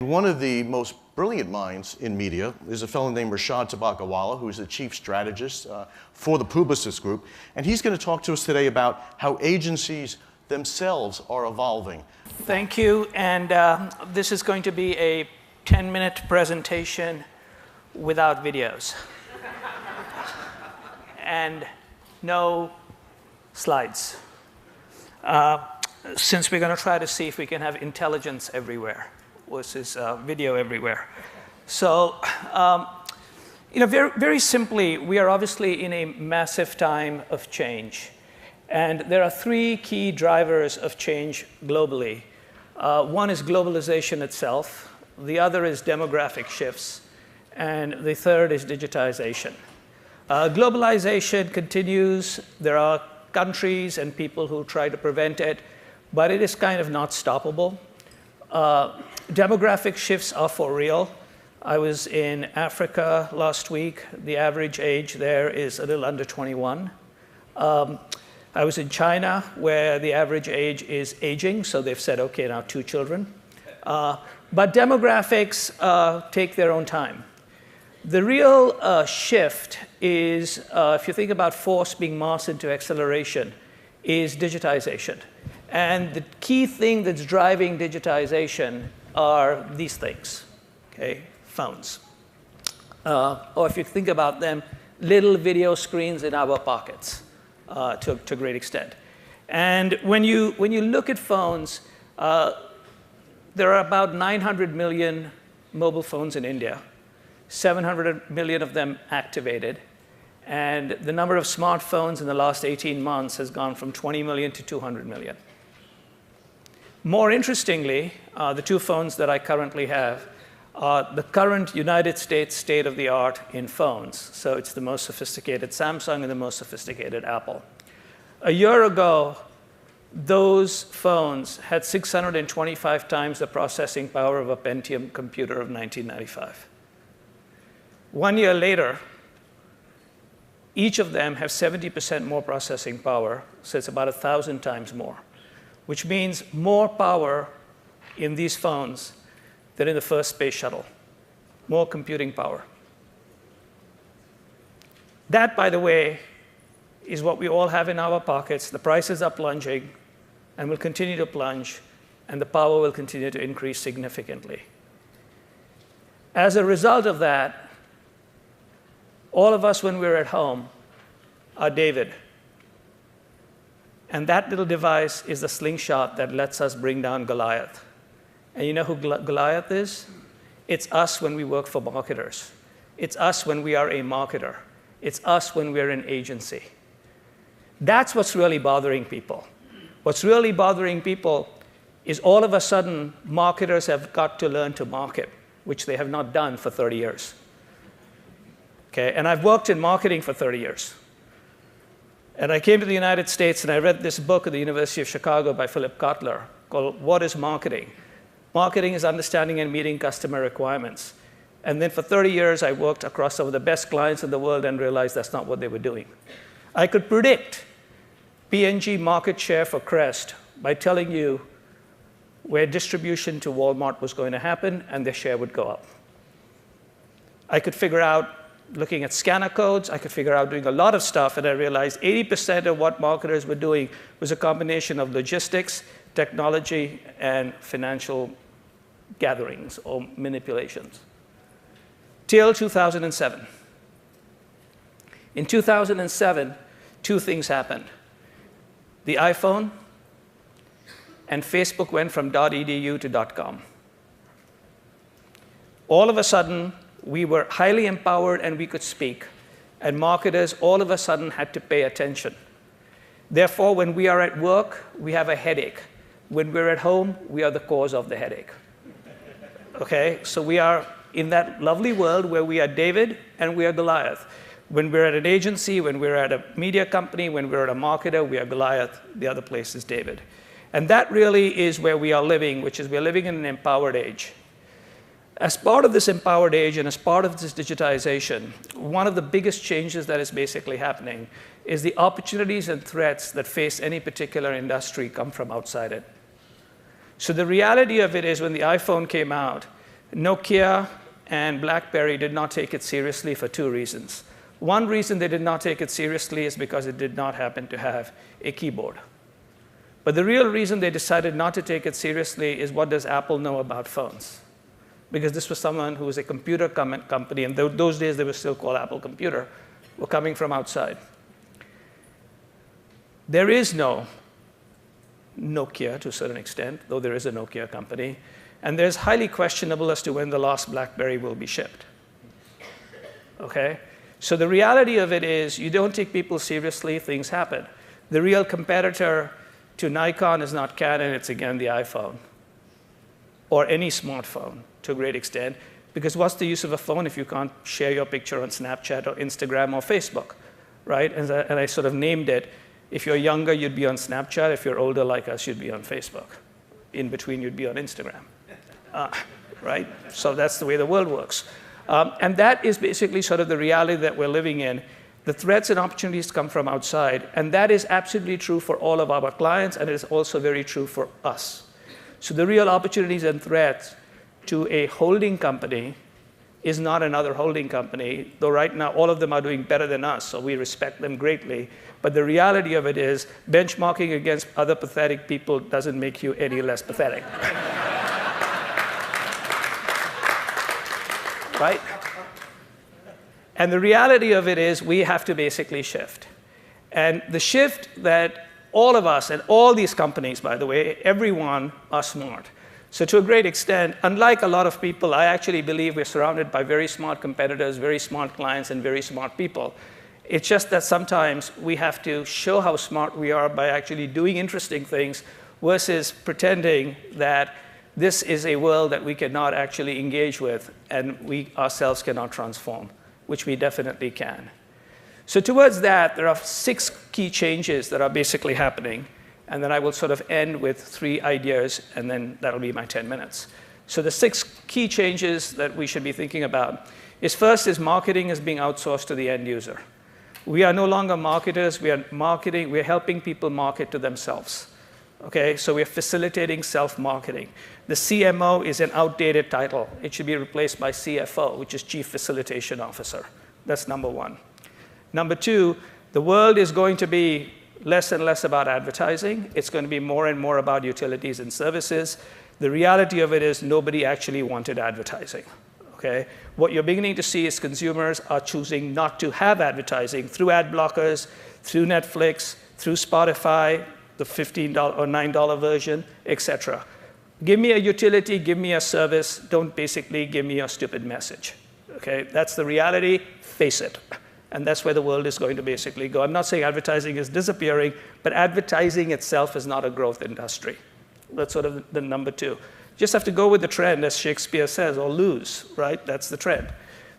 One of the most brilliant minds in media is a fellow named Rashad Tabakawala, who is the chief strategist for the Publicis Group. And he's going to talk to us today about how agencies themselves are evolving. Thank you. And this is going to be a 10-minute presentation without videos. And no slides. Since we're going to try to see if we can have intelligence everywhere versus video everywhere. So, very, very simply, we are obviously in a massive time of change. And there are three key drivers of change globally. One is globalization itself. The other is demographic shifts. And the third is digitization. Globalization continues. There are countries and people who try to prevent it, but it is kind of not stoppable. Demographic shifts are for real. I was in Africa last week. The average age there is a little under 21. I was in China, where the average age is aging, so they've said, okay, now 2 children. But demographics take their own time. The real shift is, if you think about force being mass into acceleration, is digitization. And the key thing that's driving digitization are these things, okay? Phones. Or if you think about them, little video screens in our pockets to a great extent. And when you look at phones, there are about 900 million mobile phones in India, 700 million of them activated. And the number of smartphones in the last 18 months has gone from 20 million to 200 million. More interestingly, the 2 phones that I currently have are the current United States state-of-the-art in phones. So it's the most sophisticated Samsung and the most sophisticated Apple. A year ago, those phones had 625 times the processing power of a Pentium computer of 1995. 1 year later, each of them have 70% more processing power, so it's about 1,000 times more, which means more power in these phones than in the first space shuttle, more computing power. That, by the way, is what we all have in our pockets. The prices are plunging and will continue to plunge, and the power will continue to increase significantly. As a result of that, all of us, when we're at home, are David. And that little device is the slingshot that lets us bring down Goliath. And you know who Goliath is? It's us when we work for marketers. It's us when we are a marketer. It's us when we're an agency. That's what's really bothering people. What's really bothering people is all of a sudden, marketers have got to learn to market, which they have not done for 30 years. Okay? And I've worked in marketing for 30 years. And I came to the United States, and I read this book at the University of Chicago by Philip Kotler called What is Marketing? Marketing is understanding and meeting customer requirements. And then for 30 years, I worked across some of the best clients in the world and realized that's not what they were doing. I could predict P&G market share for Crest by telling you where distribution to Walmart was going to happen, and their share would go up. I could figure out, looking at scanner codes, I could figure out doing a lot of stuff, and I realized 80% of what marketers were doing was a combination of logistics, technology, and financial gatherings or manipulations. Till 2007. In 2007, 2 things happened. The iPhone and Facebook went from .edu to .com. All of a sudden, we were highly empowered and we could speak. And marketers all of a sudden had to pay attention. Therefore, when we are at work, we have a headache. When we're at home, we are the cause of the headache. Okay? So we are in that lovely world where we are David and we are Goliath. When we're at an agency, when we're at a media company, when we're at a marketer, we are Goliath. The other place is David. And that really is where we are living, which is we're living in an empowered age. As part of this empowered age and as part of this digitization, one of the biggest changes that is basically happening is the opportunities and threats that face any particular industry come from outside it. So the reality of it is when the iPhone came out, Nokia and BlackBerry did not take it seriously for two reasons. One reason they did not take it seriously is because it did not happen to have a keyboard. But the real reason they decided not to take it seriously is, what does Apple know about phones? Because this was someone who was a computer company, and those days they were still called Apple Computer, were coming from outside. There is no Nokia to a certain extent, though there is a Nokia company, and there's highly questionable as to when the last BlackBerry will be shipped. Okay? So the reality of it is, you don't take people seriously, things happen. The real competitor to Nikon is not Canon, it's again the iPhone, or any smartphone to a great extent, because what's the use of a phone if you can't share your picture on Snapchat or Instagram or Facebook, right? And I sort of named it. If you're younger, you'd be on Snapchat. If you're older like us, you'd be on Facebook. In between, you'd be on Instagram, right? So that's the way the world works. And that is basically sort of the reality that we're living in. The threats and opportunities come from outside, and that is absolutely true for all of our clients, and it is also very true for us. So the real opportunities and threats to a holding company is not another holding company, though right now all of them are doing better than us, so we respect them greatly. But the reality of it is, benchmarking against other pathetic people doesn't make you any less pathetic. Right? And the reality of it is, we have to basically shift. And the shift that all of us, and all these companies, by the way, everyone are smart. So to a great extent, unlike a lot of people, I actually believe we're surrounded by very smart competitors, very smart clients, and very smart people. It's just that sometimes we have to show how smart we are by actually doing interesting things versus pretending that this is a world that we cannot actually engage with and we ourselves cannot transform, which we definitely can. So towards that, there are 6 key changes that are basically happening. And then I will sort of end with 3 ideas, and then that'll be my 10 minutes. So the 6 key changes that we should be thinking about is, first is marketing is being outsourced to the end user. We are no longer marketers, we are marketing, we're helping people market to themselves. Okay, so we're facilitating self-marketing. The CMO is an outdated title. It should be replaced by CFO, which is Chief Facilitation Officer. That's number 1. Number 2, the world is going to be less and less about advertising. It's going to be more and more about utilities and services. The reality of it is, nobody actually wanted advertising. Okay? What you're beginning to see is consumers are choosing not to have advertising through ad blockers, through Netflix, through Spotify, the $15 or $9 version, etc. Give me a utility, give me a service. Don't basically give me a stupid message. Okay? That's the reality. Face it. And that's where the world is going to basically go. I'm not saying advertising is disappearing, but advertising itself is not a growth industry. That's sort of the number 2. Just have to go with the trend, as Shakespeare says, or lose, right? That's the trend.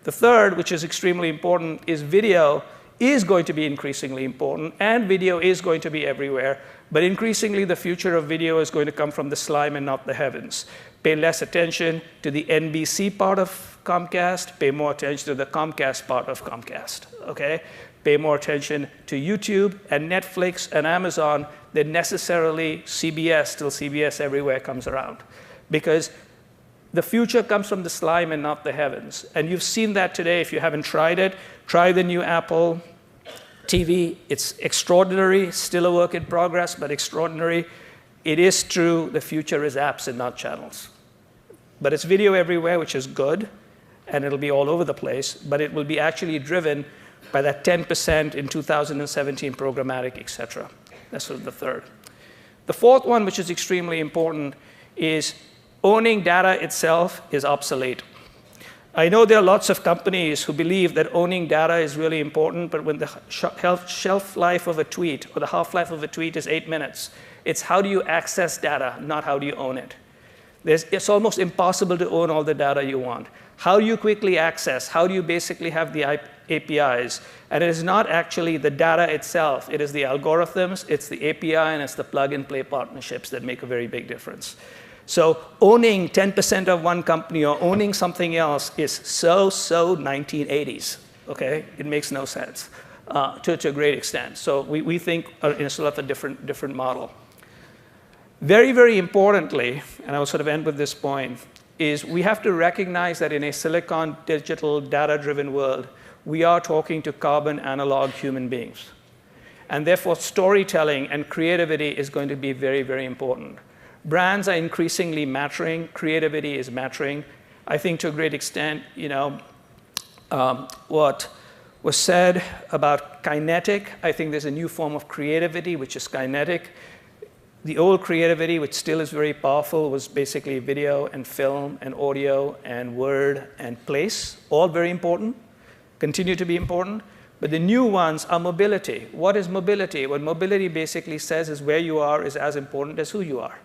The third, which is extremely important, is video is going to be increasingly important, and video is going to be everywhere. But increasingly, the future of video is going to come from the slime and not the heavens. Pay less attention to the NBC part of Comcast, pay more attention to the Comcast part of Comcast, okay? Pay more attention to YouTube and Netflix and Amazon than necessarily CBS, till CBS everywhere comes around. Because the future comes from the slime and not the heavens. And you've seen that today. If you haven't tried it, try the new Apple TV. It's extraordinary, still a work in progress, but extraordinary. It is true, the future is apps and not channels. But it's video everywhere, which is good, and it'll be all over the place, but it will be actually driven by that 10% in 2017 programmatic, et cetera. That's sort of the third. The fourth one, which is extremely important, is owning data itself is obsolete. I know there are lots of companies who believe that owning data is really important, but when the shelf life of a tweet or the half-life of a tweet is 8 minutes, it's how do you access data, not how do you own it. It's almost impossible to own all the data you want. How do you quickly access? How do you basically have the APIs? And it is not actually the data itself. It is the algorithms, it's the API, and it's the plug-and-play partnerships that make a very big difference. So owning 10% of one company or owning something else is so 1980s, okay? It makes no sense to a great extent. So we think in a sort of a different model. Very, very importantly, and I will sort of end with this point, is we have to recognize that in a silicon, digital, data-driven world, we are talking to carbon analog human beings. And therefore, storytelling and creativity is going to be very, very important. Brands are increasingly mattering. Creativity is mattering. I think to a great extent, what was said about kinetic, I think there's a new form of creativity, which is kinetic. The old creativity, which still is very powerful, was basically video and film and audio and word and place, all very important, continue to be important. But the new ones are mobility. What is mobility? What mobility basically says is where you are is as important as who you are.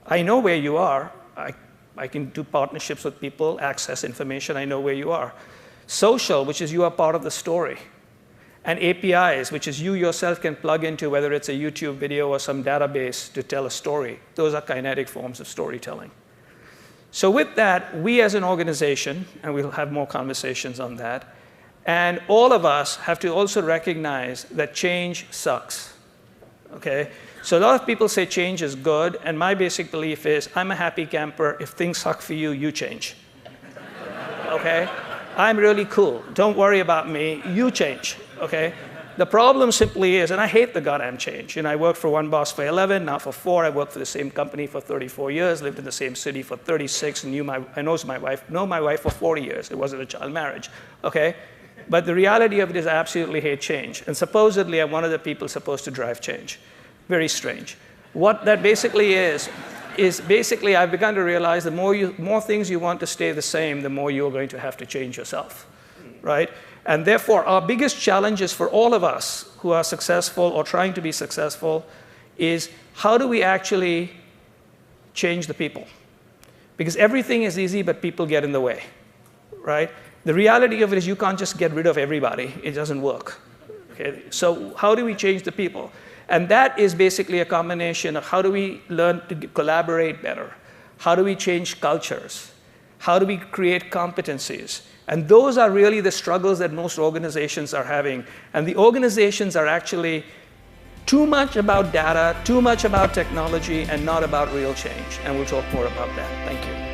I know where you are. I can do partnerships with people, access information. I know where you are. Social, which is you are part of the story. And APIs, which is you yourself can plug into, whether it's a YouTube video or some database to tell a story. Those are kinetic forms of storytelling. So with that, we as an organization, and we'll have more conversations on that, and all of us have to also recognize that change sucks, okay? So a lot of people say change is good, and my basic belief is I'm a happy camper. If things suck for you, you change, okay? I'm really cool. Don't worry about me. You change, okay? The problem simply is, and I hate the goddamn change. I worked for one boss for 11, now for 4. I worked for the same company for 34 years, lived in the same city for 36, and know my wife for 40 years. It wasn't a child marriage, okay? But the reality of it is I absolutely hate change. And supposedly, I'm one of the people supposed to drive change. Very strange. What that basically is basically I've begun to realize the more things you want to stay the same, the more you're going to have to change yourself, right? And therefore, our biggest challenges for all of us who are successful or trying to be successful is how do we actually change the people? Because everything is easy, but people get in the way, right? The reality of it is you can't just get rid of everybody. It doesn't work, okay? So how do we change the people? And that is basically a combination of how do we learn to collaborate better? How do we change cultures? How do we create competencies? And those are really the struggles that most organizations are having. And the organizations are actually too much about data, too much about technology, and not about real change. And we'll talk more about that. Thank you.